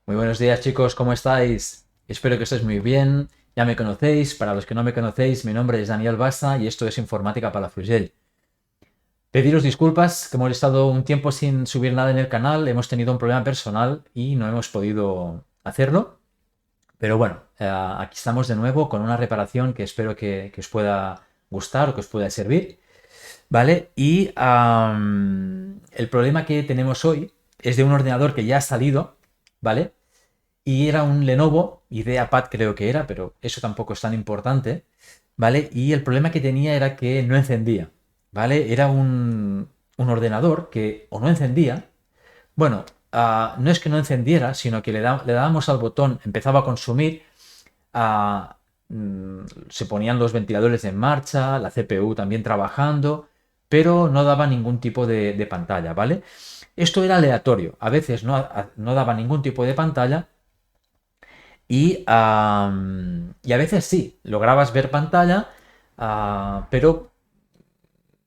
Muy buenos días chicos, ¿cómo estáis? Espero que estéis muy bien. Ya me conocéis, para los que no me conocéis, mi nombre es Daniel Bassa y esto es Informática para Palafrugell. Pediros disculpas, que hemos estado un tiempo sin subir nada en el canal, hemos tenido un problema personal y no hemos podido hacerlo. Pero bueno, aquí estamos de nuevo con una reparación que espero que os pueda gustar o que os pueda servir. ¿Vale? Y el problema que tenemos hoy es de un ordenador que ya ha salido, ¿vale? Y era un Lenovo IdeaPad creo que era, pero eso tampoco es tan importante, ¿vale? Y el problema que tenía era que no encendía, ¿vale? Era un ordenador que o no encendía, bueno, no es que no encendiera, sino que le dábamos al botón, empezaba a consumir, ah, se ponían los ventiladores en marcha, la CPU también trabajando, pero no daba ningún tipo de pantalla, ¿vale? Esto era aleatorio, a veces no daba ningún tipo de pantalla y a veces sí, lograbas ver pantalla, pero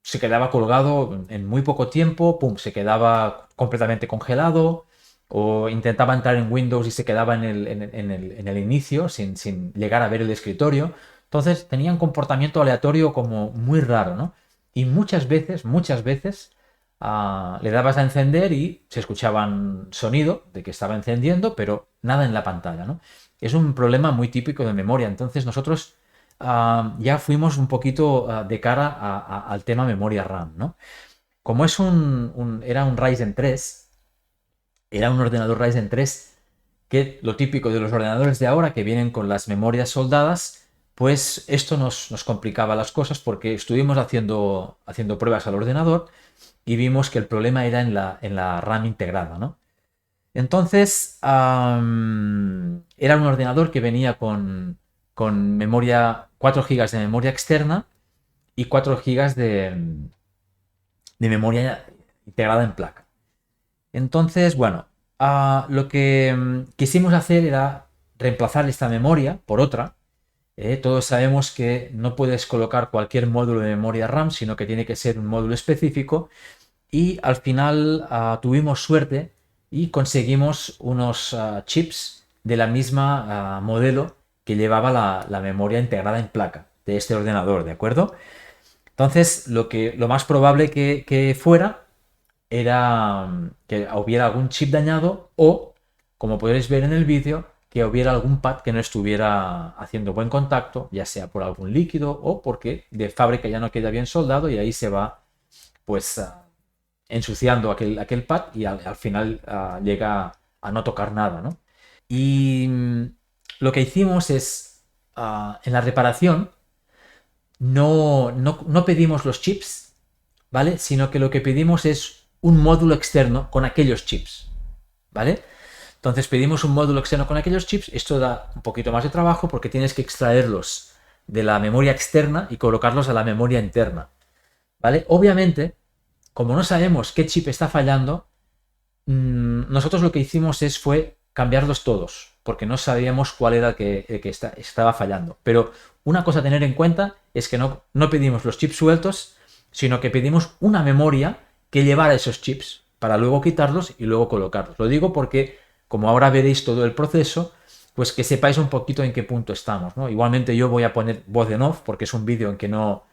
se quedaba colgado en muy poco tiempo, pum, se quedaba completamente congelado, o intentaba entrar en Windows y se quedaba en el inicio sin llegar a ver el escritorio. Entonces tenía un comportamiento aleatorio como muy raro, ¿no? Y muchas veces le dabas a encender y se escuchaban sonido de que estaba encendiendo, pero nada en la pantalla, ¿no? Es un problema muy típico de memoria. Entonces nosotros ya fuimos un poquito de cara al tema memoria RAM, ¿no? Como era un Ryzen 3, era un ordenador Ryzen 3 que lo típico de los ordenadores de ahora que vienen con las memorias soldadas, pues esto nos complicaba las cosas porque estuvimos haciendo pruebas al ordenador y vimos que el problema era en la RAM integrada, ¿no? Entonces, era un ordenador que venía con memoria, 4 gigas de memoria externa y 4 gigas de memoria integrada en placa. Entonces, bueno, lo que quisimos hacer era reemplazar esta memoria por otra. Todos sabemos que no puedes colocar cualquier módulo de memoria RAM, sino que tiene que ser un módulo específico. Y al final tuvimos suerte y conseguimos unos chips de la misma modelo que llevaba la memoria integrada en placa de este ordenador, ¿de acuerdo? Entonces, lo más probable que fuera era que hubiera algún chip dañado o, como podréis ver en el vídeo, que hubiera algún pad que no estuviera haciendo buen contacto, ya sea por algún líquido o porque de fábrica ya no queda bien soldado y ahí se va, pues, ensuciando aquel pad y al final llega a no tocar nada, ¿no? Y lo que hicimos es, en la reparación, no pedimos los chips, ¿vale? Sino que lo que pedimos es un módulo externo con aquellos chips, ¿vale? Entonces pedimos un módulo externo con aquellos chips. Esto da un poquito más de trabajo porque tienes que extraerlos de la memoria externa y colocarlos a la memoria interna, ¿vale? Obviamente, como no sabemos qué chip está fallando, nosotros lo que hicimos fue cambiarlos todos, porque no sabíamos cuál era el que estaba fallando. Pero una cosa a tener en cuenta es que no pedimos los chips sueltos, sino que pedimos una memoria que llevara esos chips para luego quitarlos y luego colocarlos. Lo digo porque, como ahora veréis todo el proceso, pues que sepáis un poquito en qué punto estamos, ¿no? Igualmente yo voy a poner voz en off porque es un vídeo en que no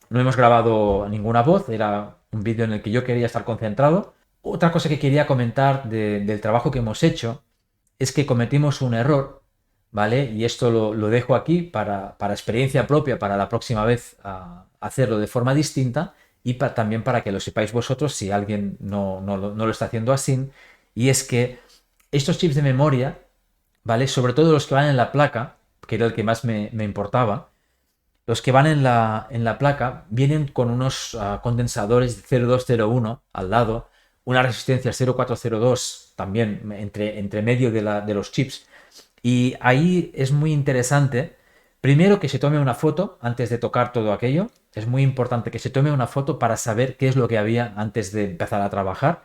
hemos grabado ninguna voz, era un vídeo en el que yo quería estar concentrado. Otra cosa que quería comentar del trabajo que hemos hecho es que cometimos un error, ¿vale? Y esto lo dejo aquí para experiencia propia, para la próxima vez hacerlo de forma distinta y también para que lo sepáis vosotros si alguien no lo está haciendo así. Y es que estos chips de memoria, ¿vale? Sobre todo los que van en la placa, que era el que más me importaba, los que van en la placa vienen con unos condensadores de 0201 al lado, una resistencia 0402 también entre medio de los chips. Y ahí es muy interesante, primero que se tome una foto antes de tocar todo aquello. Es muy importante que se tome una foto para saber qué es lo que había antes de empezar a trabajar,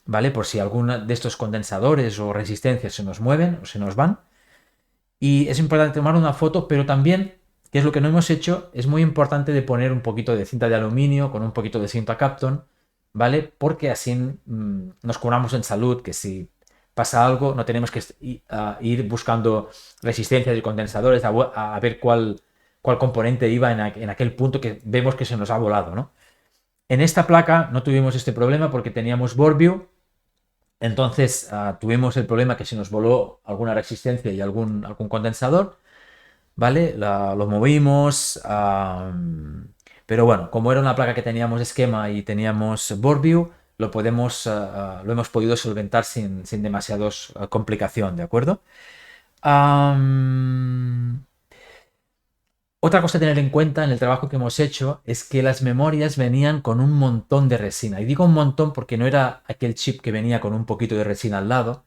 ¿vale? Por si alguno de estos condensadores o resistencias se nos mueven o se nos van. Y es importante tomar una foto, pero también, que es lo que no hemos hecho, es muy importante de poner un poquito de cinta de aluminio con un poquito de cinta Kapton, ¿vale? Porque así nos curamos en salud, que si pasa algo, no tenemos que ir buscando resistencias y condensadores a ver cuál componente iba en aquel punto que vemos que se nos ha volado, ¿no? En esta placa no tuvimos este problema porque teníamos Boardview, entonces tuvimos el problema que se nos voló alguna resistencia y algún condensador, ¿vale? Lo movimos, pero bueno, como era una placa que teníamos esquema y teníamos Boardview, lo hemos podido solventar sin demasiadas complicación, ¿de acuerdo? Otra cosa a tener en cuenta en el trabajo que hemos hecho es que las memorias venían con un montón de resina. Y digo un montón porque no era aquel chip que venía con un poquito de resina al lado,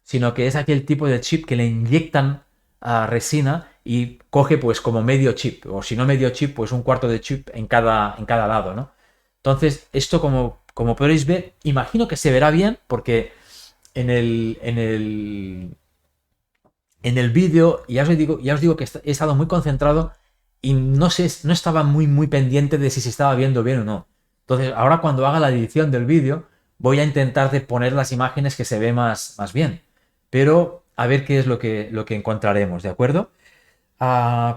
sino que es aquel tipo de chip que le inyectan a resina y coge pues como medio chip, o si no medio chip, pues un cuarto de chip en cada lado, ¿no? Entonces, esto como podréis ver, imagino que se verá bien porque en el vídeo ya os digo que he estado muy concentrado y no estaba muy pendiente de si se estaba viendo bien o no. Entonces, ahora cuando haga la edición del vídeo, voy a intentar de poner las imágenes que se ve más bien. Pero a ver qué es lo que encontraremos, ¿de acuerdo?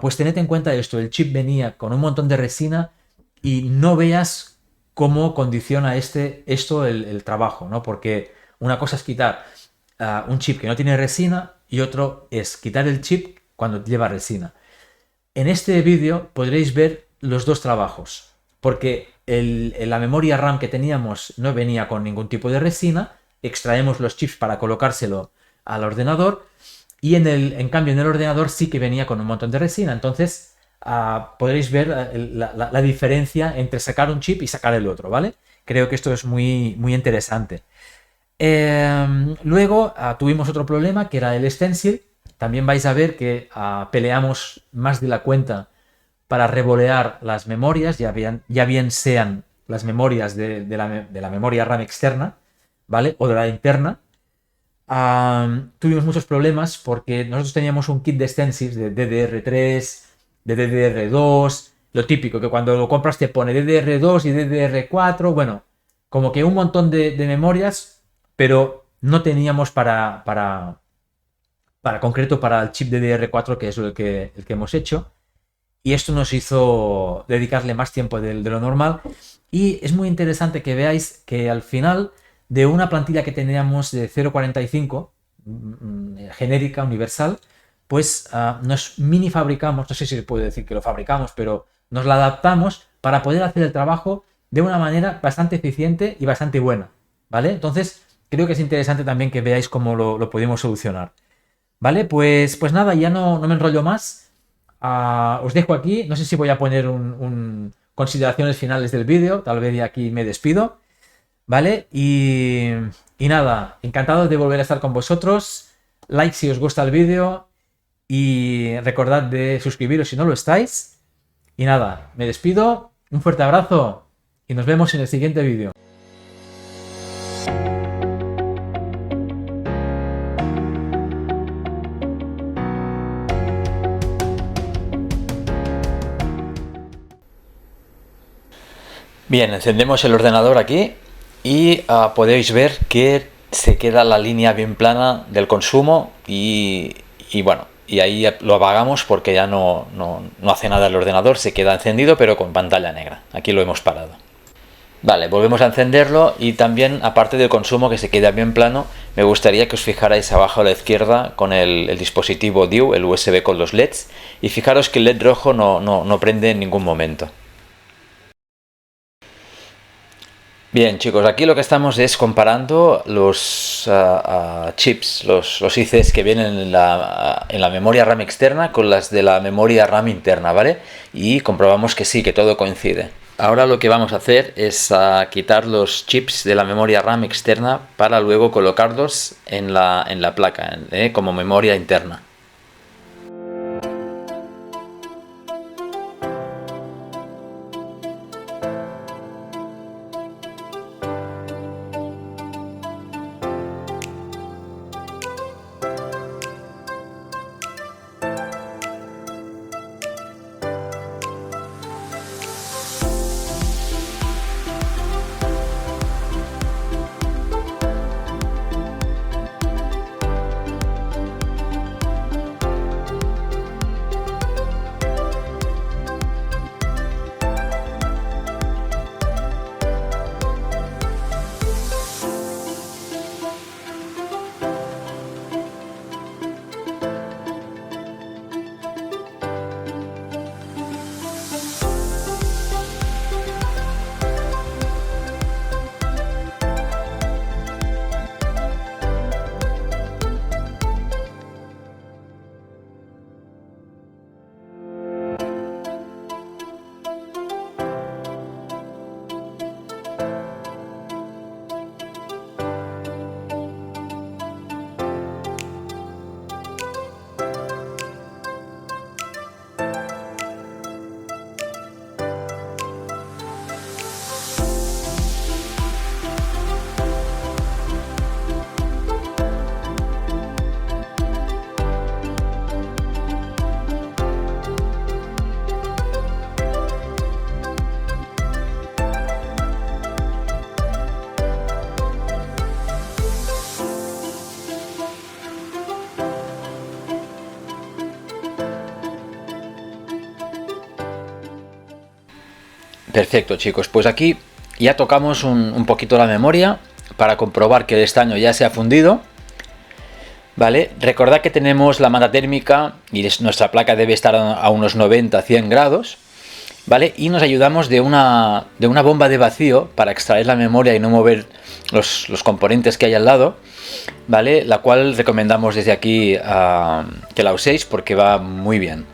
Pues tened en cuenta esto, el chip venía con un montón de resina y no veas cómo condiciona esto el trabajo, ¿no? Porque una cosa es quitar un chip que no tiene resina y otro es quitar el chip cuando lleva resina. En este vídeo podréis ver los dos trabajos, porque la memoria RAM que teníamos no venía con ningún tipo de resina, extraemos los chips para colocárselo al ordenador y en cambio en el ordenador sí que venía con un montón de resina. Entonces podréis ver la diferencia entre sacar un chip y sacar el otro, ¿vale? Creo que esto es muy interesante. Luego tuvimos otro problema que era el stencil. También vais a ver que peleamos más de la cuenta para revolear las memorias, ya bien sean las memorias de la memoria RAM externa, ¿vale? O de la interna. Tuvimos muchos problemas porque nosotros teníamos un kit de stencils de DDR3, de DDR2, lo típico, que cuando lo compras te pone DDR2 y DDR4, bueno, como que un montón de memorias, pero no teníamos para concreto para el chip DDR4, que es el que hemos hecho. Y esto nos hizo dedicarle más tiempo de lo normal. Y es muy interesante que veáis que al final de una plantilla que teníamos de 0.45, genérica, universal, pues nos mini fabricamos, no sé si se puede decir que lo fabricamos, pero nos la adaptamos para poder hacer el trabajo de una manera bastante eficiente y bastante buena, ¿vale? Entonces, creo que es interesante también que veáis cómo lo pudimos solucionar. ¿Vale? Pues nada, ya no me enrollo más. Os dejo aquí. No sé si voy a poner consideraciones finales del vídeo. Tal vez de aquí me despido. ¿Vale? Y nada, encantado de volver a estar con vosotros. Like si os gusta el vídeo. Y recordad de suscribiros si no lo estáis. Y nada, me despido. Un fuerte abrazo. Y nos vemos en el siguiente vídeo. Bien, encendemos el ordenador aquí y podéis ver que se queda la línea bien plana del consumo y bueno, y ahí lo apagamos porque ya no hace nada el ordenador, se queda encendido pero con pantalla negra. Aquí lo hemos parado. Vale, volvemos a encenderlo y también, aparte del consumo que se queda bien plano, me gustaría que os fijarais abajo a la izquierda con el dispositivo DIU, el USB con los LEDs, y fijaros que el LED rojo no prende en ningún momento. Bien, chicos, aquí lo que estamos es comparando los chips, los ICs que vienen en la memoria RAM externa con las de la memoria RAM interna, ¿vale? Y comprobamos que sí, que todo coincide. Ahora lo que vamos a hacer es quitar los chips de la memoria RAM externa para luego colocarlos en la placa, como memoria interna. Perfecto, chicos, pues aquí ya tocamos un poquito la memoria para comprobar que el estaño ya se ha fundido. Vale, recordad que tenemos la manta térmica y nuestra placa debe estar a unos 90-100 grados. ¿Vale? Y nos ayudamos de una bomba de vacío para extraer la memoria y no mover los componentes que hay al lado, ¿vale? La cual recomendamos desde aquí que la uséis porque va muy bien.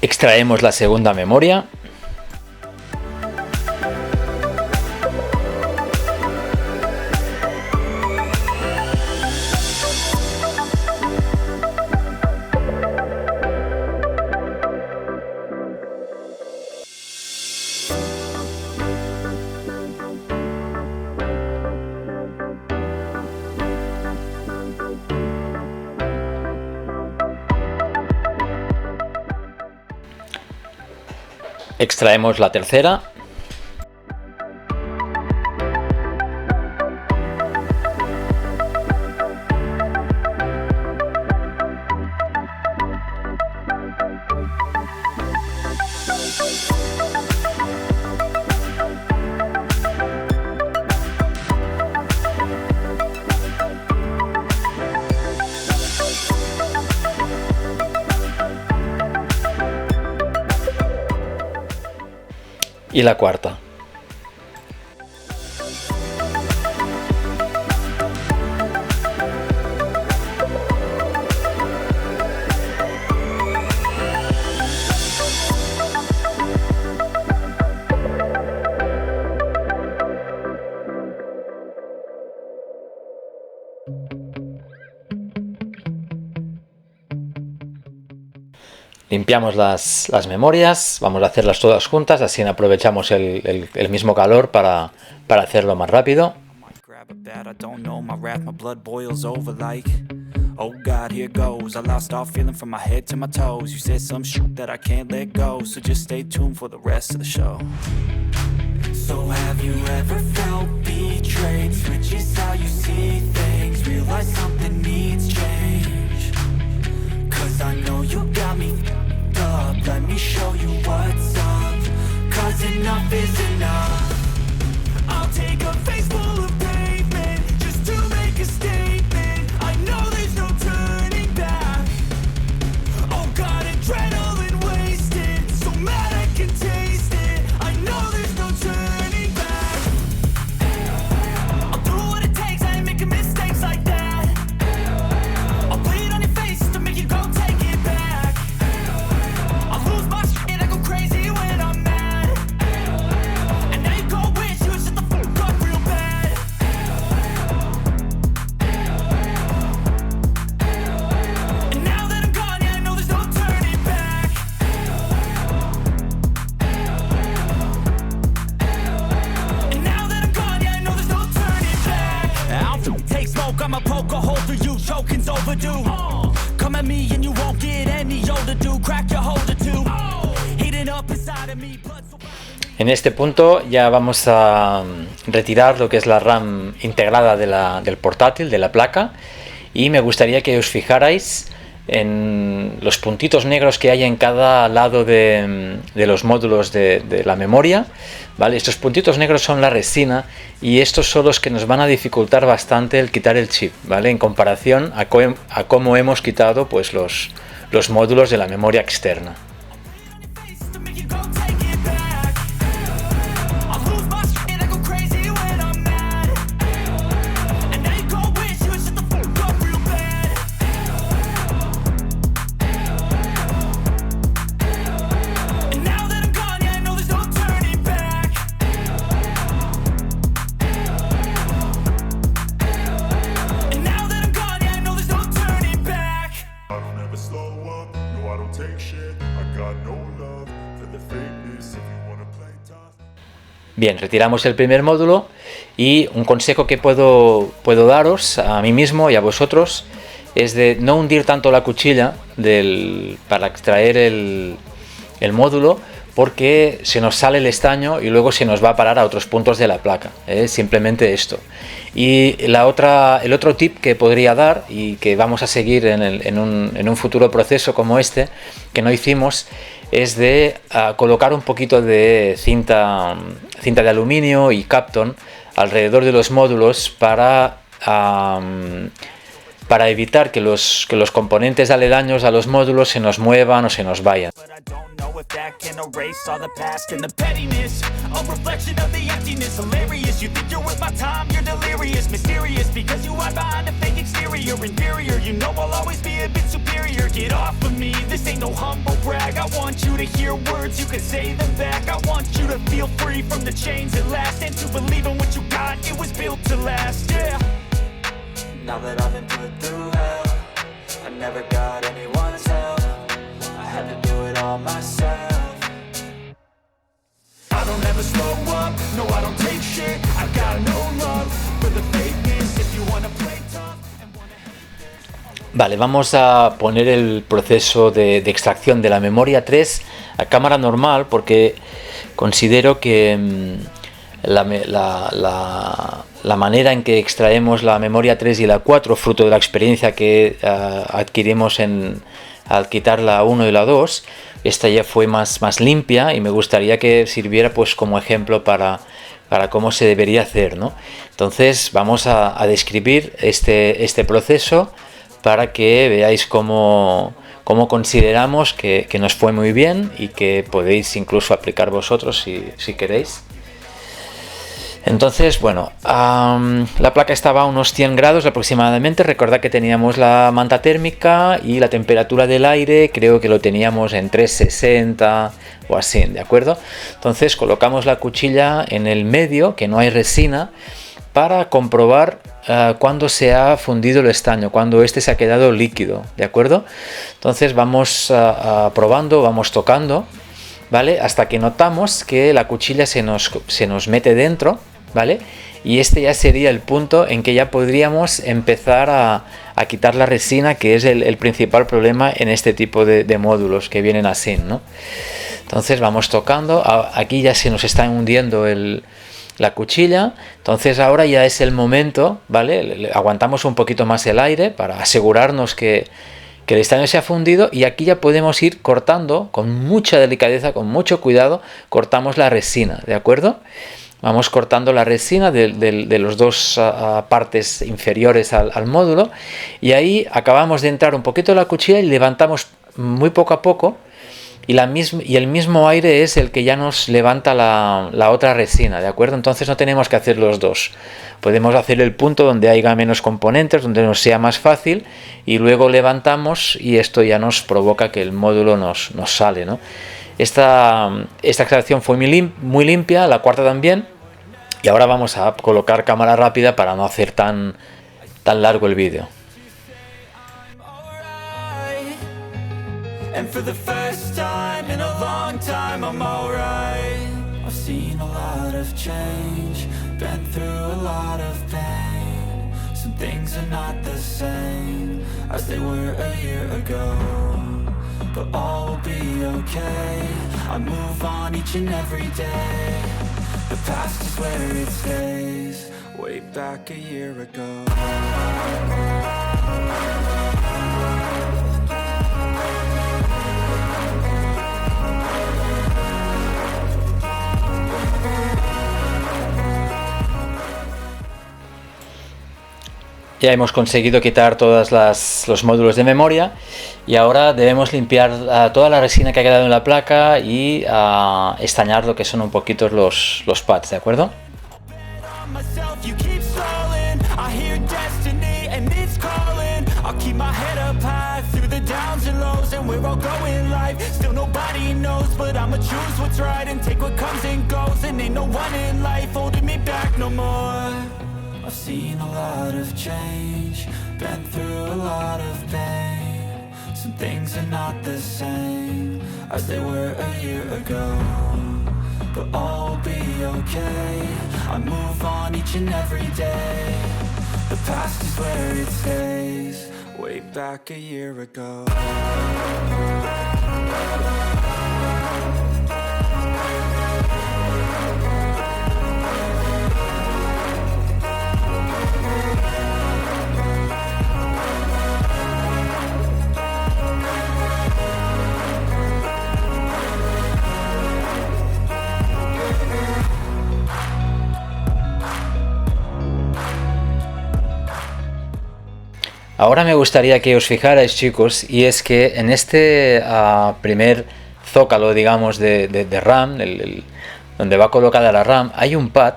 Extraemos la segunda memoria. Extraemos la tercera. Y la cuarta. Limpiamos las memorias, vamos a hacerlas todas juntas, así aprovechamos el mismo calor para hacerlo más rápido. Oh God, here goes. I lost all feeling from my head to my toes. You said some shit that I can't let go, so just stay tuned for the rest of the show. So have you ever felt betrayed? Switches how you see things, realize something needs change. Cause I know you got me f***ed up. Let me show you what's up. Cause enough is enough. I'll take a face full of pavement just to make a statement. I know there's no turning back. Oh God, adrenaline wasted, so mad I can taste it. I know there's no turning back. I'll do what it takes, I ain't making mistakes like that. I'll bleed on your face to make you go take it back. I'll lose my shit, I go crazy when I'm mad. And now you go wish you would shut the fuck up real bad. And now that I'm gone, yeah, I know there's no turning back. And now that I'm gone, yeah, I know there's no turning back. I'll take smoke, I'ma poke a hole through you, choking's overdue. Come at me and you won't get any older, dude. Crack your holder too. Heating up inside of me, blood so. En este punto ya vamos a retirar lo que es la RAM integrada del portátil, de la placa, y me gustaría que os fijarais en los puntitos negros que hay en cada lado de los módulos de la memoria, ¿vale? Estos puntitos negros son la resina y estos son los que nos van a dificultar bastante el quitar el chip, ¿vale? En comparación a cómo hemos quitado pues los módulos de la memoria externa. Take Bien, retiramos el primer módulo y un consejo que puedo daros a mí mismo y a vosotros es de no hundir tanto la cuchilla para extraer el módulo, porque se nos sale el estaño y luego se nos va a parar a otros puntos de la placa, simplemente esto. Y el otro tip que podría dar y que vamos a seguir en un futuro proceso como este que no hicimos es de colocar un poquito de cinta de aluminio y Kapton alrededor de los módulos para evitar que los componentes aledaños a los módulos se nos muevan o se nos vayan. If that can erase all the past and the pettiness, a reflection of the emptiness, hilarious. You think you're worth my time, you're delirious, mysterious, because you hide behind a fake exterior, inferior. You know I'll always be a bit superior. Get off of me, this ain't no humble brag. I want you to hear words, you can say them back. I want you to feel free from the chains at last, and to believe in what you got, it was built to last, yeah. Now that I've been put through hell, I never got anyone's help. I had to do it all myself. I don't ever slow up, no I don't take shit. I've got no love for the fakeness. If you wanna play tough and wanna hate. Vale, vamos a poner el proceso de extracción de la memoria 3 a cámara normal, porque considero que la manera en que extraemos la memoria 3 y la 4, fruto de la experiencia que adquirimos al quitar la 1 y la 2, esta ya fue más limpia, y me gustaría que sirviera pues como ejemplo para cómo se debería hacer, ¿no? Entonces vamos a describir este proceso para que veáis cómo consideramos que nos fue muy bien y que podéis incluso aplicar vosotros si queréis. Entonces, bueno, la placa estaba a unos 100 grados aproximadamente. Recordad que teníamos la manta térmica y la temperatura del aire, creo que lo teníamos en 360 o así, ¿de acuerdo? Entonces colocamos la cuchilla en el medio, que no hay resina, para comprobar cuándo se ha fundido el estaño, cuando este se ha quedado líquido, ¿de acuerdo? Entonces vamos probando, vamos tocando, ¿vale? Hasta que notamos que la cuchilla se nos mete dentro, ¿vale? Y este ya sería el punto en que ya podríamos empezar a quitar la resina, que es el principal problema en este tipo de módulos que vienen así, ¿no? Entonces vamos tocando, aquí ya se nos está hundiendo la cuchilla. Entonces ahora ya es el momento, ¿vale? Aguantamos un poquito más el aire para asegurarnos que el estaño se ha fundido, y aquí ya podemos ir cortando con mucha delicadeza, con mucho cuidado, cortamos la resina, ¿de acuerdo? Vamos cortando la resina de los dos partes inferiores al módulo, y ahí acabamos de entrar un poquito la cuchilla y levantamos muy poco a poco, y el mismo aire es el que ya nos levanta la otra resina, ¿de acuerdo? Entonces no tenemos que hacer los dos. Podemos hacer el punto donde haya menos componentes, donde nos sea más fácil, y luego levantamos, y esto ya nos provoca que el módulo nos sale, ¿no? Esta extracción fue muy limpia, la cuarta también, y ahora vamos a colocar cámara rápida para no hacer tan largo el vídeo. And for the first time in a long time, I'm alright. I've seen a lot of change, been through a lot of pain. Some things are not the same as they were a year ago, but all will be okay. I move on each and every day. The past is where it stays, way back a year ago. Ya hemos conseguido quitar todos los módulos de memoria, y ahora debemos limpiar toda la resina que ha quedado en la placa y estañar lo que son un poquito los pads, ¿de acuerdo? I've seen a lot of change, been through a lot of pain. Some things are not the same as they were a year ago, we'll all be okay. I move on each and every day. The past is where it stays. Way back a year ago. Ahora me gustaría que os fijarais, chicos, y es que en este primer zócalo, digamos, de RAM, donde va colocada la RAM, hay un pad,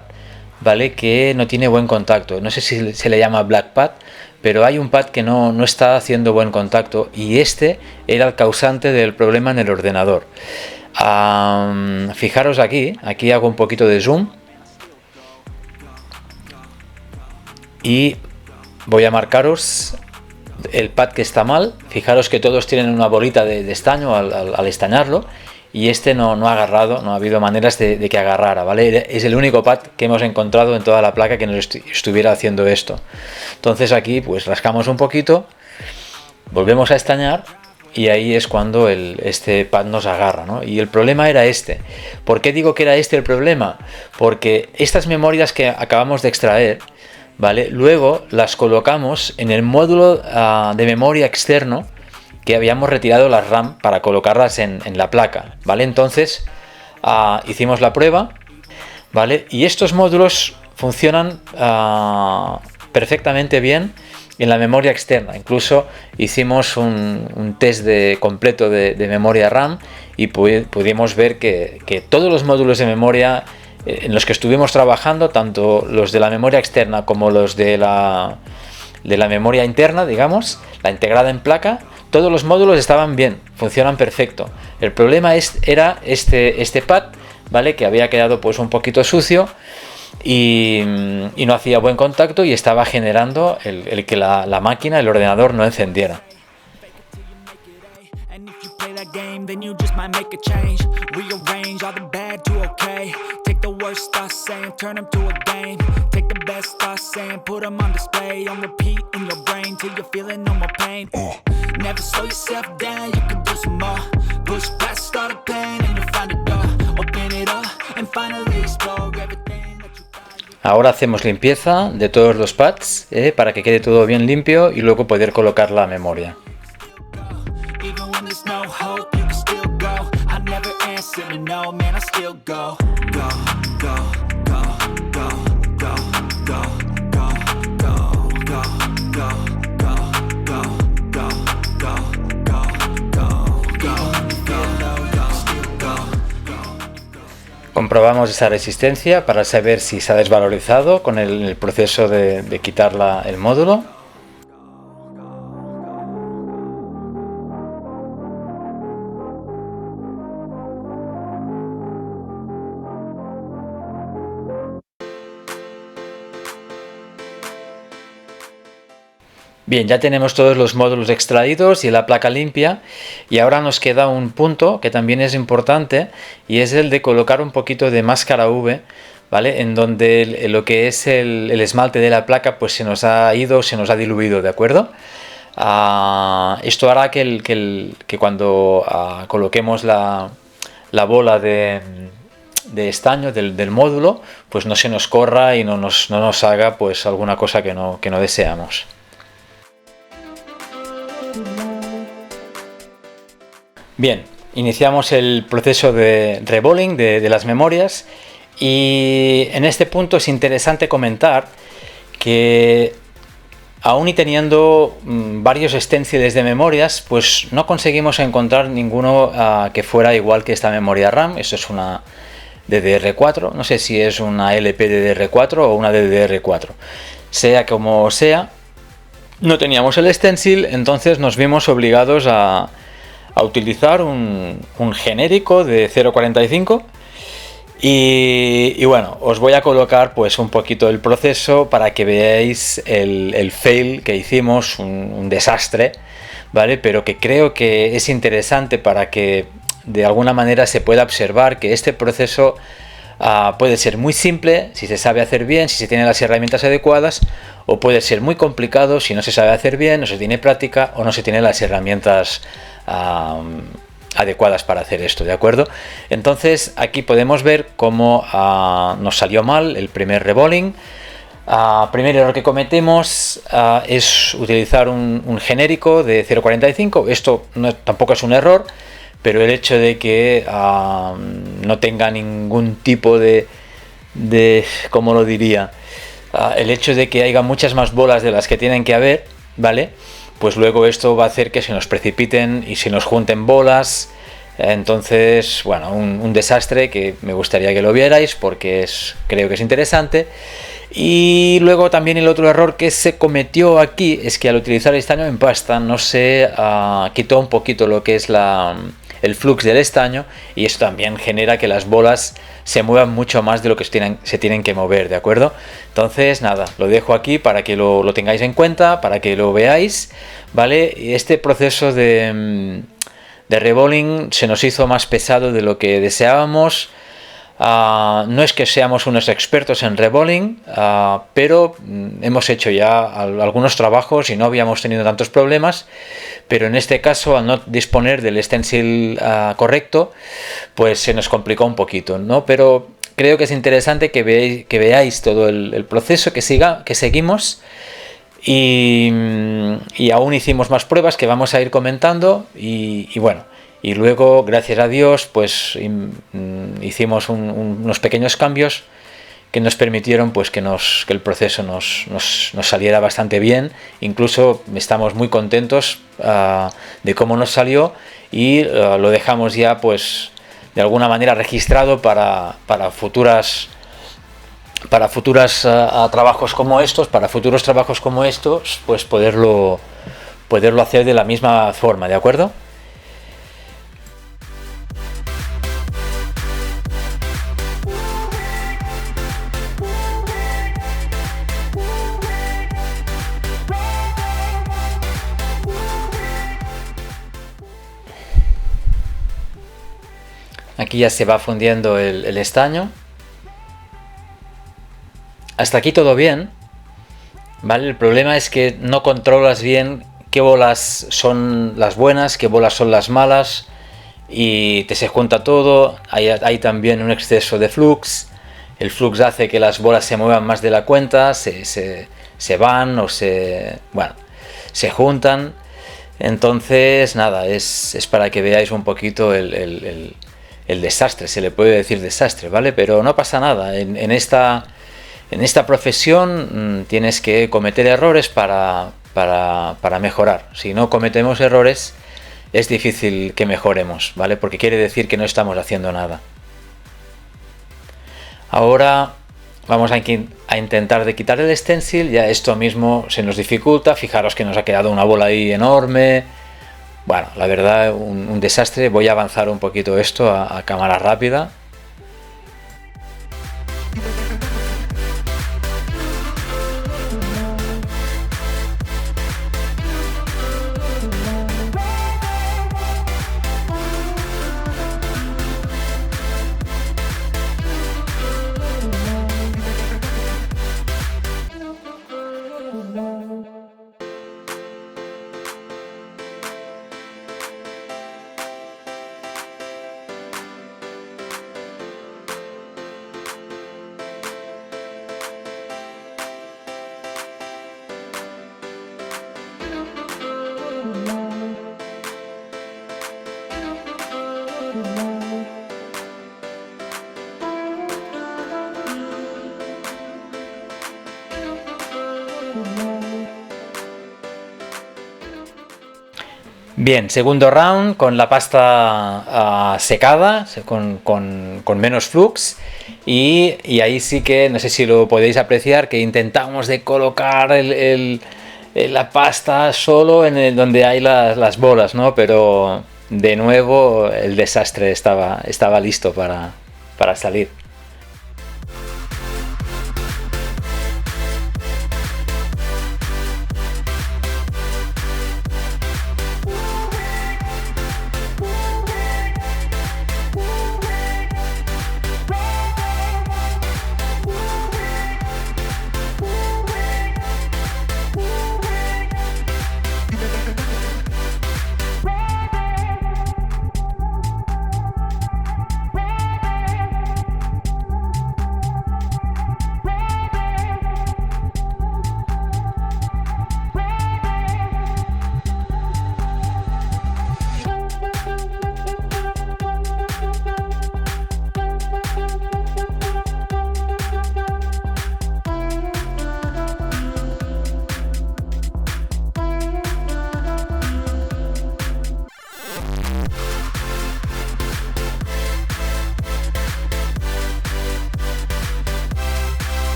¿vale?, que no tiene buen contacto. No sé si se le llama black pad, pero hay un pad que no está haciendo buen contacto, y este era el causante del problema en el ordenador. Fijaros aquí hago un poquito de zoom y voy a marcaros el pad que está mal. Fijaros que todos tienen una bolita de estaño al estañarlo, y este no ha agarrado, no ha habido maneras de que agarrara, ¿vale? Es el único pad que hemos encontrado en toda la placa que nos estuviera haciendo esto. Entonces aquí pues rascamos un poquito, volvemos a estañar, y ahí es cuando este pad nos agarra, ¿no? Y el problema era este. ¿Por qué digo que era este el problema? Porque estas memorias que acabamos de extraer, ¿vale?, luego las colocamos en el módulo de memoria externo que habíamos retirado las RAM para colocarlas en la placa, ¿vale? Entonces hicimos la prueba, ¿vale? Y estos módulos funcionan perfectamente bien en la memoria externa. Incluso hicimos un test completo de memoria RAM y pudimos ver que todos los módulos de memoria en los que estuvimos trabajando, tanto los de la memoria externa como los de la memoria interna, digamos, la integrada en placa, todos los módulos estaban bien, funcionan perfecto. El problema era este pad, ¿vale?, que había quedado pues un poquito sucio y no hacía buen contacto, y estaba generando el que la máquina, el ordenador, no encendiera. Game, then you just might make a change. Rearrange all the bad to okay. Take the worst thoughts saying, turn them to a game. Take the best thoughts saying, put them on display. On repeat in your brain till you're feeling no more pain. Never slow yourself down, you can do some more. Push past all the pain and you'll find a door. Open it up and finally explore everything that you find. Ahora hacemos limpieza de todos los pads para que quede todo bien limpio y luego poder colocar la memoria. Even when there's no hope, you can still go. I never answer to no, man, I still go. Go, go, go, go, go, go, go, go, go, go, go, go, go, go, go, go. Comprobamos esa resistencia para saber si se ha desvalorizado con el proceso de quitar el módulo. Bien, ya tenemos todos los módulos extraídos y la placa limpia, y ahora nos queda un punto que también es importante, y es el de colocar un poquito de máscara UV, ¿vale?, en donde lo que es el esmalte de la placa pues se nos ha ido, se nos ha diluido, ¿de acuerdo? Esto hará que cuando coloquemos la bola de estaño del módulo, pues no se nos corra y no nos haga pues alguna cosa que no deseamos. Bien, iniciamos el proceso de rebolling de las memorias, y en este punto es interesante comentar que aún y teniendo varios stenciles de memorias, pues no conseguimos encontrar ninguno que fuera igual que esta memoria RAM. Esto es una DDR4, no sé si es una LPDDR4 o una DDR4. Sea como sea, no teníamos el stencil, entonces nos vimos obligados a utilizar un genérico de 0.45, y bueno, os voy a colocar pues un poquito el proceso para que veáis el fail que hicimos, un desastre, ¿vale? Pero que creo que es interesante para que de alguna manera se pueda observar que este proceso Puede ser muy simple si se sabe hacer bien, si se tienen las herramientas adecuadas, o puede ser muy complicado si no se sabe hacer bien, no se tiene práctica o no se tienen las herramientas adecuadas para hacer esto, ¿de acuerdo? Entonces aquí podemos ver cómo nos salió mal el primer rebolling. Primer error que cometemos es utilizar un genérico de 0.45. Esto tampoco es un error, pero el hecho de que no tenga ningún tipo de ¿cómo lo diría? El hecho de que haya muchas más bolas de las que tienen que haber, ¿vale? Pues luego esto va a hacer que se nos precipiten y se nos junten bolas. Entonces, bueno, un desastre que me gustaría que lo vierais porque creo que es interesante. Y luego también el otro error que se cometió aquí es que al utilizar el estaño en pasta no se quitó un poquito lo que es el flux del estaño, y eso también genera que las bolas se muevan mucho más de lo que se tienen que mover, ¿de acuerdo? Entonces, nada, lo dejo aquí para que lo tengáis en cuenta, para que lo veáis, ¿vale? Y este proceso de rebolling se nos hizo más pesado de lo que deseábamos. No es que seamos unos expertos en rebolling, pero hemos hecho ya algunos trabajos y no habíamos tenido tantos problemas, pero en este caso, al no disponer del stencil correcto, pues se nos complicó un poquito, ¿no? Pero creo que es interesante que veáis todo el proceso que seguimos, y aún hicimos más pruebas que vamos a ir comentando, y bueno. Y luego, gracias a Dios, pues hicimos unos pequeños cambios que nos permitieron pues que el proceso nos saliera bastante bien. Incluso estamos muy contentos de cómo nos salió, y lo dejamos ya pues de alguna manera registrado para futuros trabajos como estos, pues poderlo hacer de la misma forma, ¿de acuerdo? Aquí ya se va fundiendo el estaño. Hasta aquí todo bien, ¿vale? El problema es que no controlas bien qué bolas son las buenas, qué bolas son las malas, y se junta todo. Hay también un exceso de flux. El flux hace que las bolas se muevan más de la cuenta, se van o se juntan. Entonces, nada, es para que veáis un poquito el desastre, se le puede decir desastre, ¿vale? Pero no pasa nada. En esta profesión tienes que cometer errores para mejorar. Si no cometemos errores, es difícil que mejoremos, ¿vale? Porque quiere decir que no estamos haciendo nada. Ahora vamos a intentar de quitar el stencil. Ya esto mismo se nos dificulta. Fijaros que nos ha quedado una bola ahí enorme. Bueno, la verdad, un desastre. Voy a avanzar un poquito esto a cámara rápida. Bien, segundo round con la pasta secada, con menos flux, y ahí sí que, no sé si lo podéis apreciar, que intentamos de colocar la pasta solo en donde hay las bolas, ¿no? Pero de nuevo el desastre estaba listo para salir.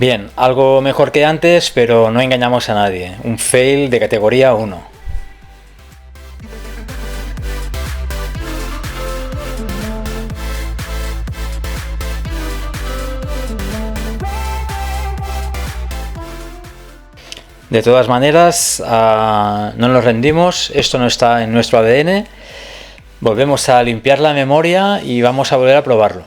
Bien, algo mejor que antes, pero no engañamos a nadie. Un fail de categoría 1. De todas maneras, no nos rendimos, esto no está en nuestro ADN. Volvemos a limpiar la memoria y vamos a volver a probarlo.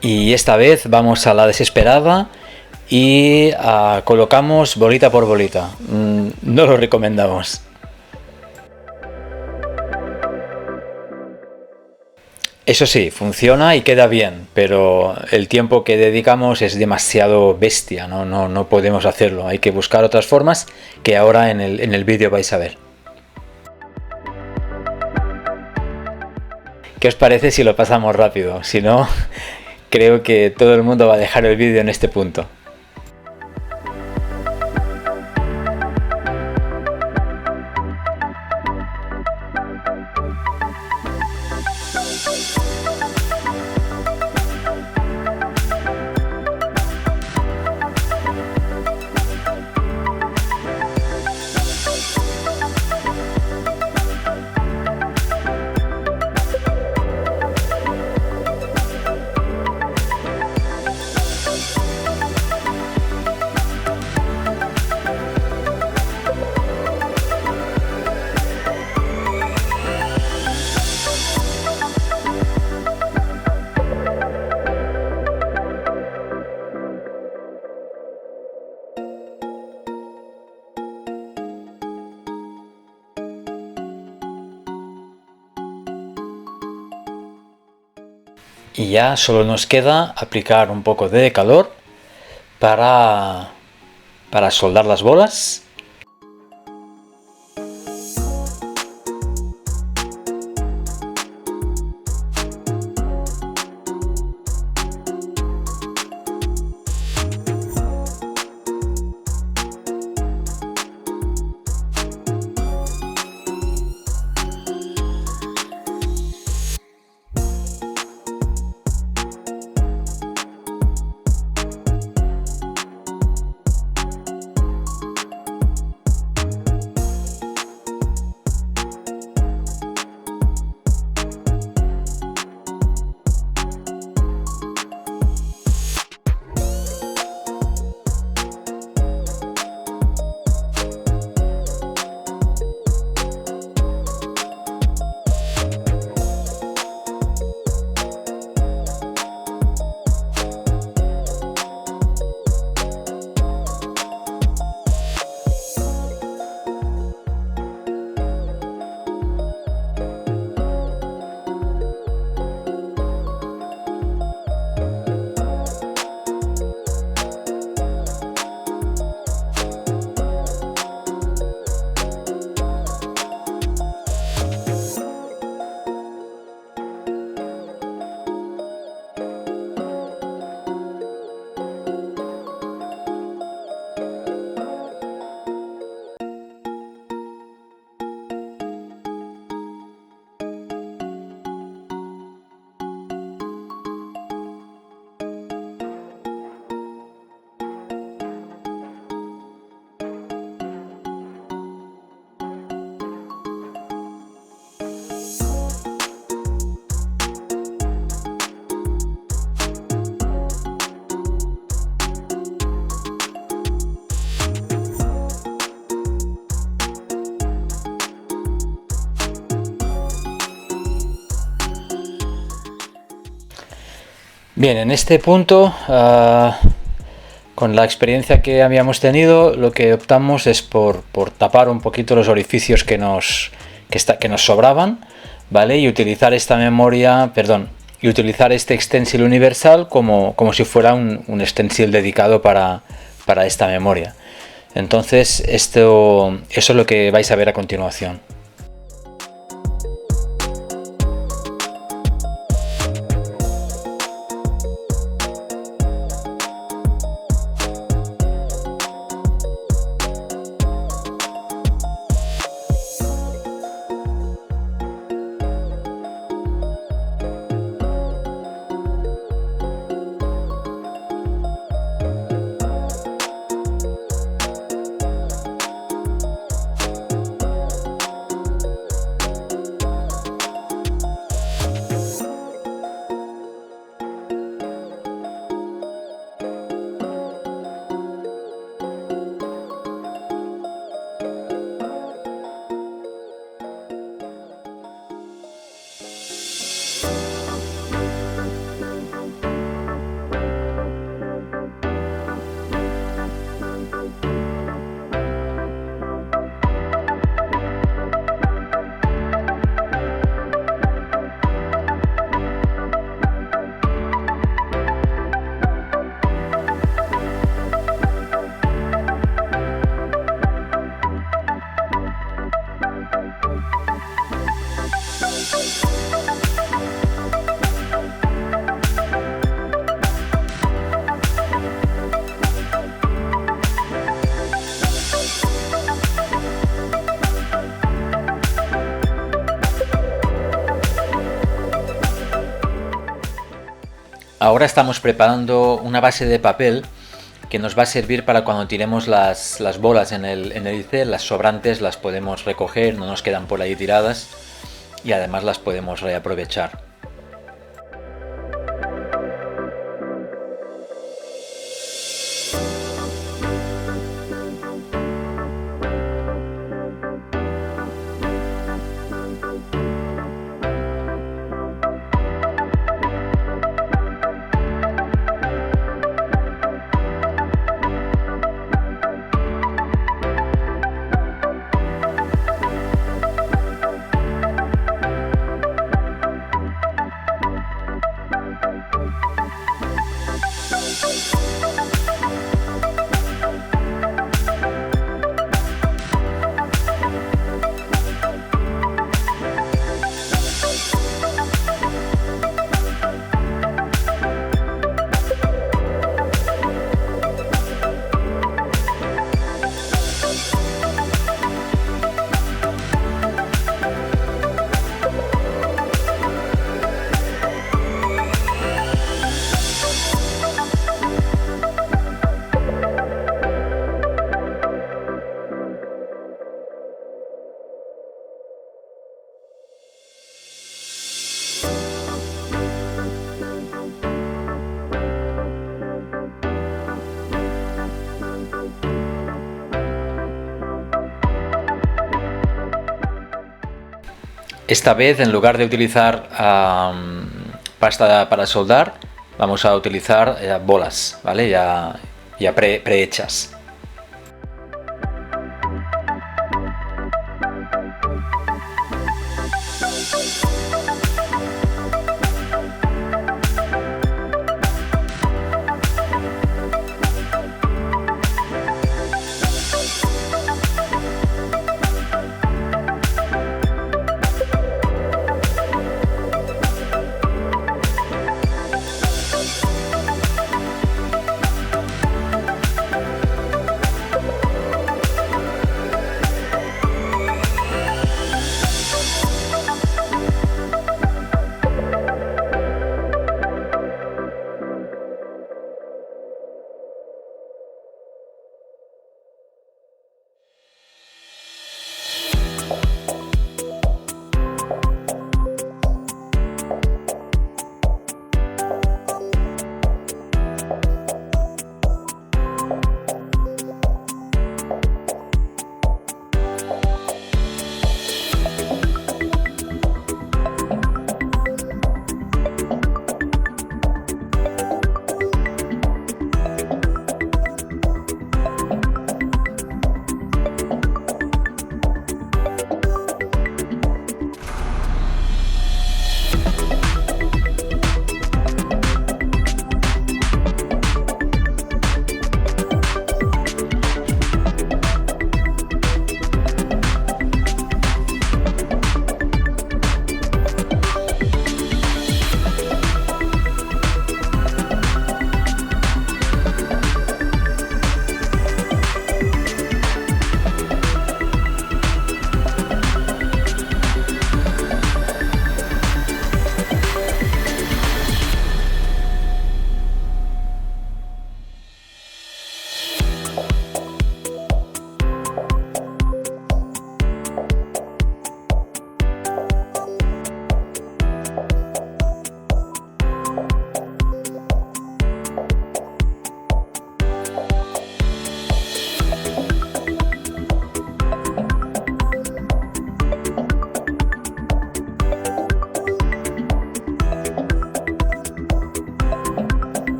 Y esta vez vamos a la desesperada y colocamos bolita por bolita. No lo recomendamos. Eso sí, funciona y queda bien, pero el tiempo que dedicamos es demasiado bestia, no podemos hacerlo. Hay que buscar otras formas que ahora en el vídeo vais a ver. ¿Qué os parece si lo pasamos rápido? Si no, creo que todo el mundo va a dejar el vídeo en este punto. Y ya solo nos queda aplicar un poco de calor para soldar las bolas. Bien, en este punto, con la experiencia que habíamos tenido, lo que optamos es por tapar un poquito los orificios que nos sobraban, ¿vale? Y utilizar esta memoria, y utilizar este extensil universal como si fuera un extensil dedicado para esta memoria. Entonces, eso es lo que vais a ver a continuación. Ahora estamos preparando una base de papel que nos va a servir para cuando tiremos las bolas en el IC, las sobrantes las podemos recoger, no nos quedan por ahí tiradas y además las podemos reaprovechar. Esta vez, en lugar de utilizar pasta para soldar, vamos a utilizar bolas, ¿vale? Ya prehechas.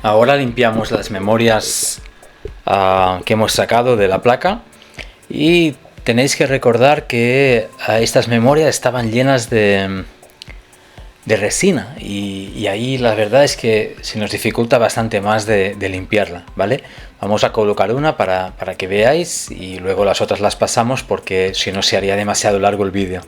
Ahora limpiamos las memorias que hemos sacado de la placa y tenéis que recordar que estas memorias estaban llenas de resina y ahí la verdad es que se nos dificulta bastante más de limpiarla, ¿vale? Vamos a colocar una para que veáis y luego las otras las pasamos porque si no se haría demasiado largo el vídeo.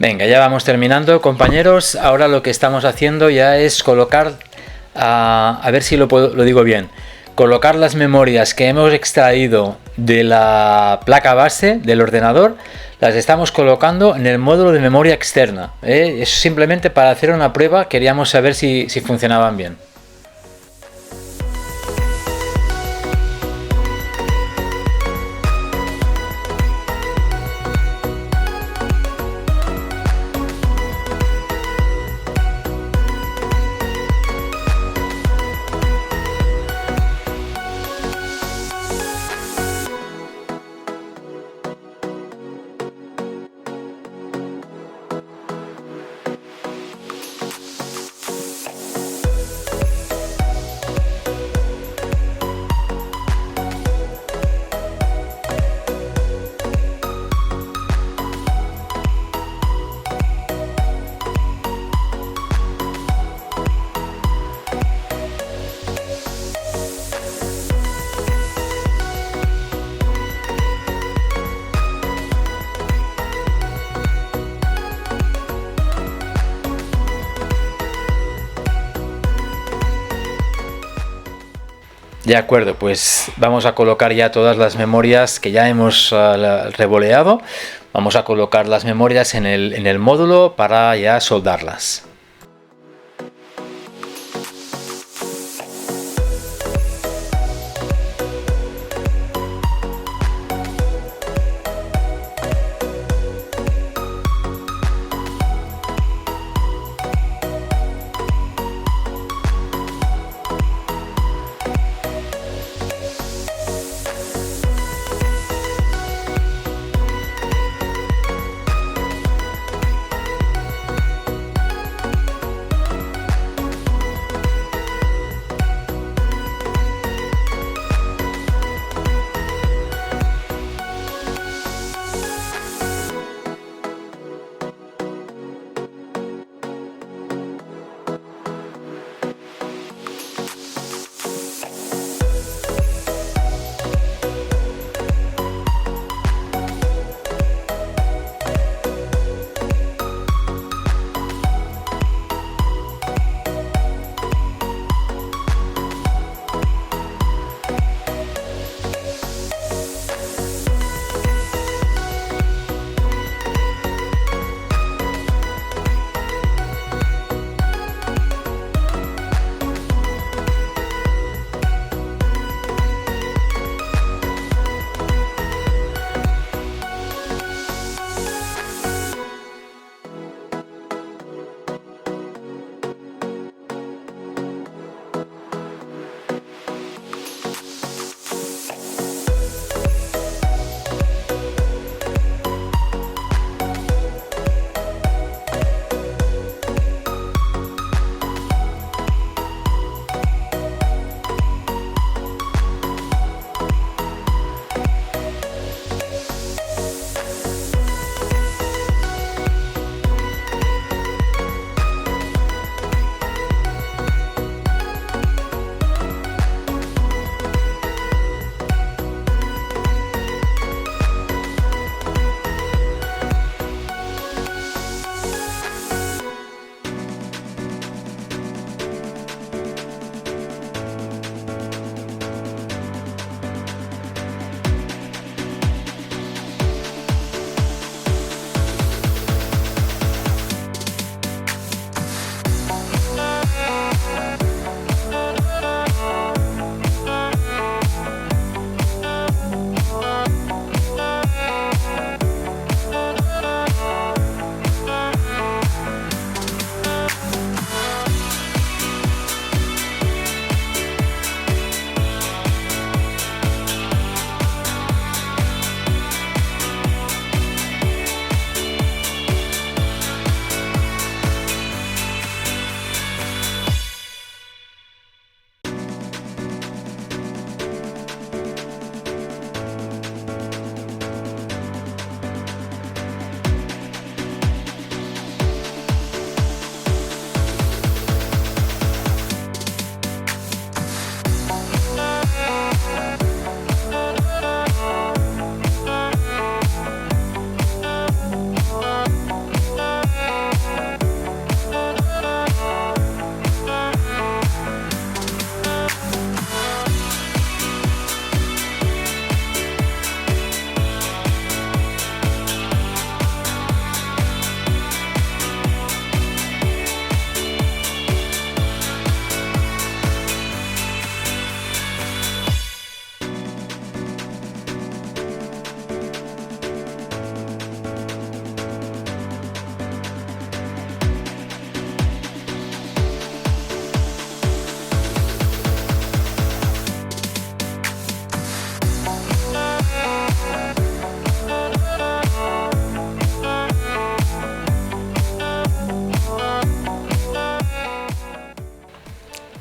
Venga, ya vamos terminando, compañeros. Ahora lo que estamos haciendo ya es colocar, a ver si lo digo bien, colocar las memorias que hemos extraído de la placa base del ordenador, las estamos colocando en el módulo de memoria externa. Es simplemente para hacer una prueba, queríamos saber si funcionaban bien. De acuerdo, pues vamos a colocar ya todas las memorias que ya hemos revoleado. Vamos a colocar las memorias en el módulo para ya soldarlas.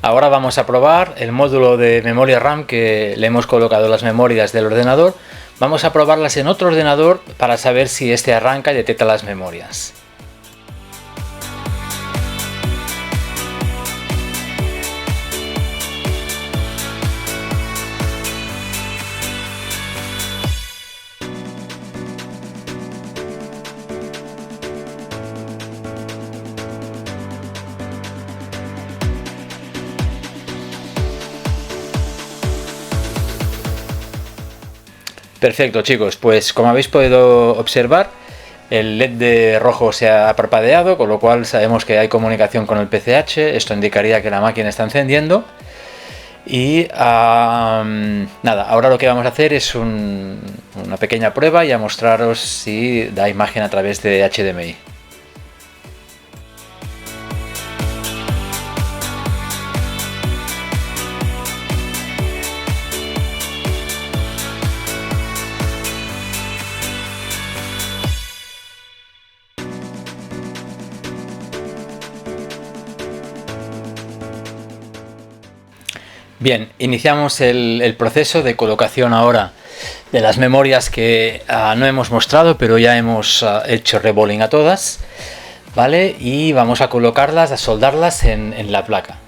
Ahora vamos a probar el módulo de memoria RAM que le hemos colocado las memorias del ordenador. Vamos a probarlas en otro ordenador para saber si este arranca y detecta las memorias. Perfecto, chicos, pues como habéis podido observar, el LED de rojo se ha parpadeado, con lo cual sabemos que hay comunicación con el PCH. Esto indicaría que la máquina está encendiendo. Y nada, ahora lo que vamos a hacer es una pequeña prueba y a mostraros si da imagen a través de HDMI. Bien, iniciamos el proceso de colocación ahora de las memorias que no hemos mostrado, pero ya hemos hecho rebolling a todas, ¿vale? Y vamos a colocarlas, a soldarlas en la placa.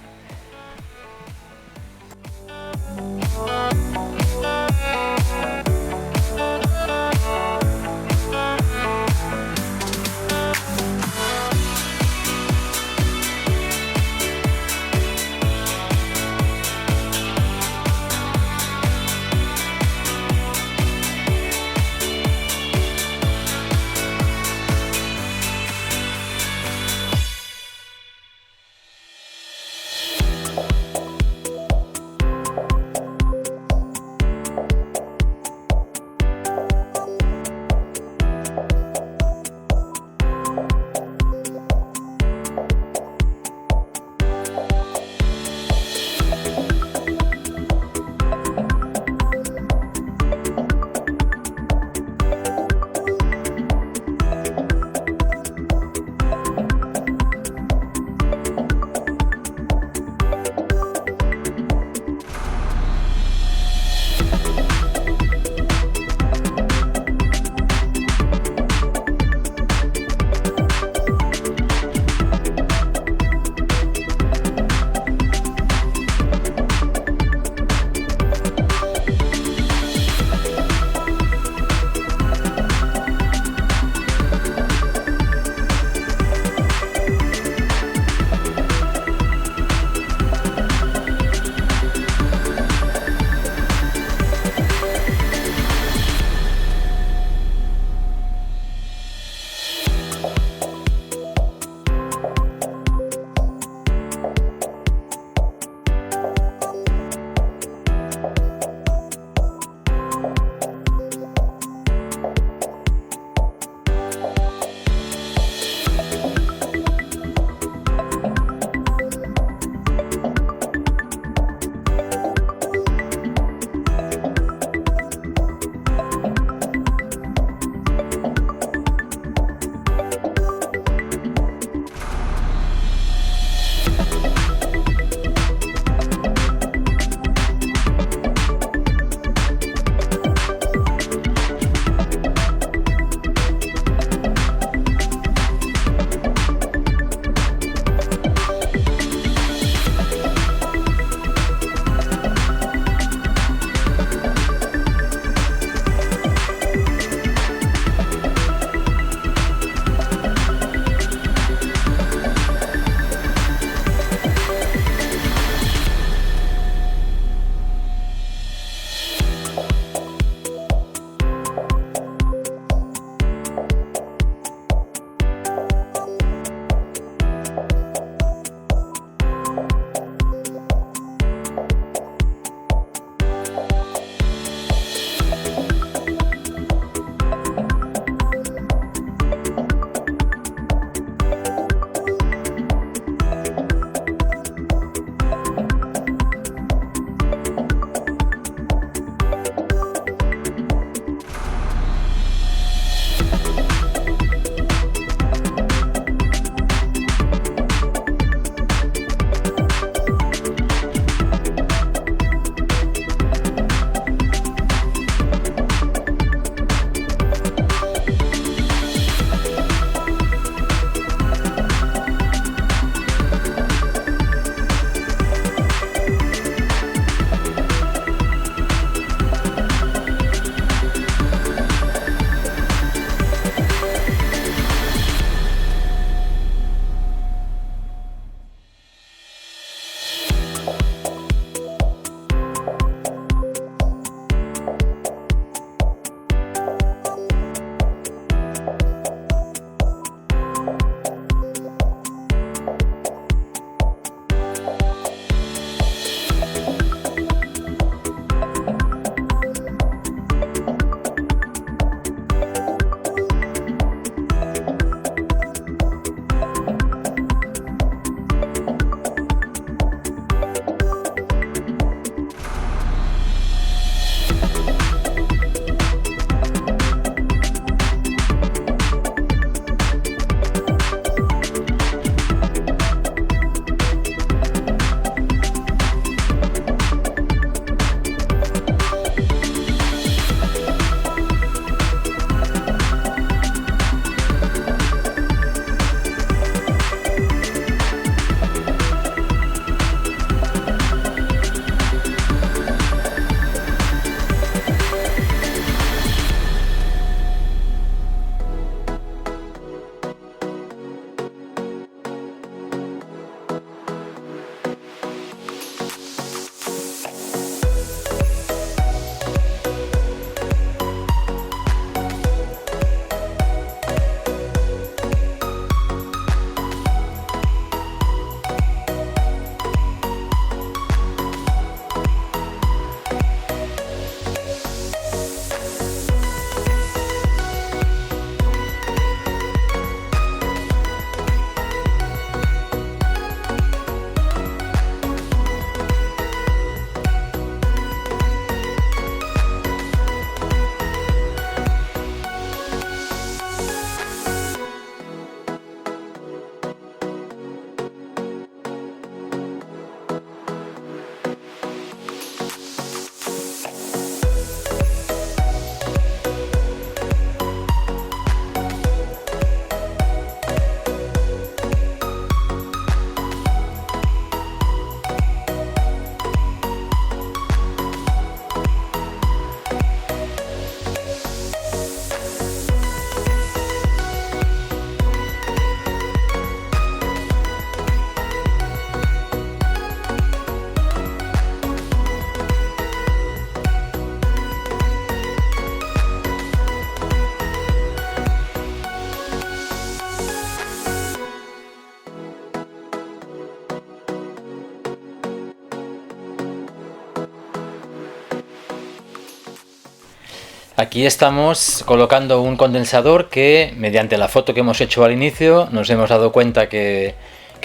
Aquí estamos colocando un condensador que, mediante la foto que hemos hecho al inicio, nos hemos dado cuenta que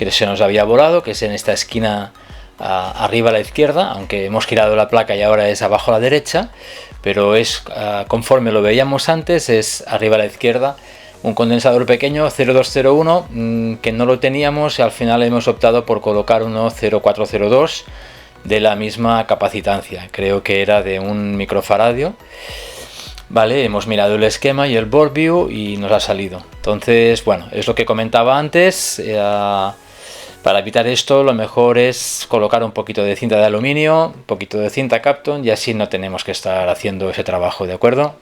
se nos había volado, que es en esta esquina arriba a la izquierda, aunque hemos girado la placa y ahora es abajo a la derecha, pero es conforme lo veíamos antes, es arriba a la izquierda. Un condensador pequeño 0201 que no lo teníamos y al final hemos optado por colocar uno 0402 de la misma capacitancia, creo que era de 1 microfaradio. Vale, hemos mirado el esquema y el board view y nos ha salido. Entonces, bueno, es lo que comentaba antes. Para evitar esto, lo mejor es colocar un poquito de cinta de aluminio, un poquito de cinta Kapton y así no tenemos que estar haciendo ese trabajo, ¿de acuerdo?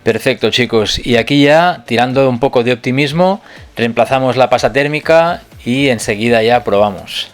Perfecto, chicos, y aquí ya, tirando un poco de optimismo, reemplazamos la pasta térmica y enseguida ya probamos.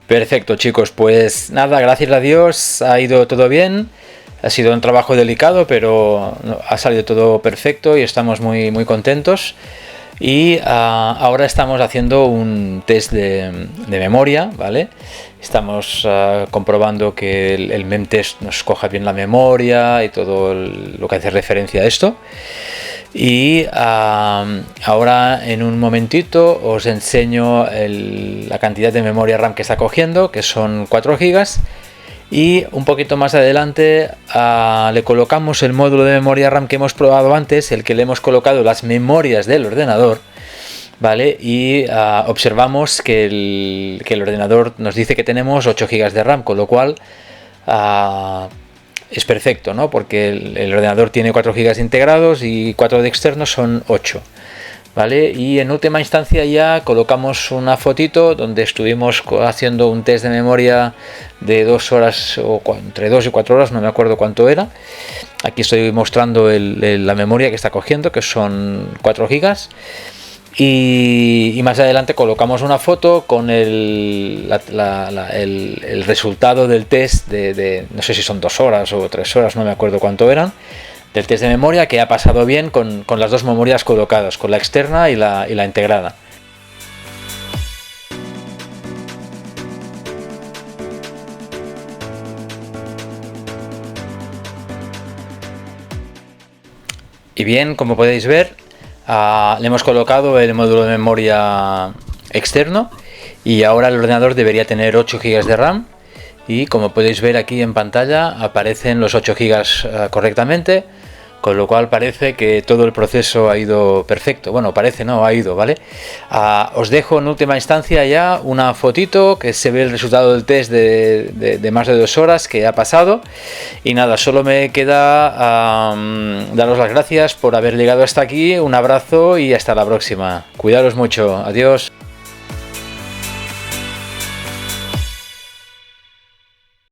Perfecto, chicos, pues nada, gracias a Dios ha ido todo bien. Ha sido un trabajo delicado, pero ha salido todo perfecto y estamos muy, muy contentos. Y ahora estamos haciendo un test de memoria, ¿vale? Estamos comprobando que el memtest nos coja bien la memoria y todo lo que hace referencia a esto. Y ahora en un momentito os enseño la cantidad de memoria RAM que está cogiendo, que son 4 GB. Y un poquito más adelante le colocamos el módulo de memoria RAM que hemos probado antes, el que le hemos colocado las memorias del ordenador, ¿vale? Y observamos que el ordenador nos dice que tenemos 8 GB de RAM, con lo cual es perfecto, ¿no? Porque el ordenador tiene 4 GB integrados y 4 de externos son 8. ¿Vale? Y en última instancia ya colocamos una fotito donde estuvimos haciendo un test de memoria de 2 horas o entre 2 y 4 horas, no me acuerdo cuánto era. Aquí estoy mostrando la memoria que está cogiendo, que son 4 gigas. Y más adelante colocamos una foto con el resultado del test de no sé si son 2 horas o 3 horas, no me acuerdo cuánto eran, del test de memoria, que ha pasado bien con las dos memorias colocadas, con la externa y la integrada. Y bien, como podéis ver, le hemos colocado el módulo de memoria externo y ahora el ordenador debería tener 8 GB de RAM. Y como podéis ver aquí en pantalla aparecen los 8 GB correctamente, con lo cual parece que todo el proceso ha ido perfecto. Bueno, parece no, ha ido, ¿vale? Os dejo en última instancia ya una fotito que se ve el resultado del test de más de 2 horas que ha pasado. Y nada, solo me queda daros las gracias por haber llegado hasta aquí. Un abrazo y hasta la próxima. Cuidaros mucho. Adiós.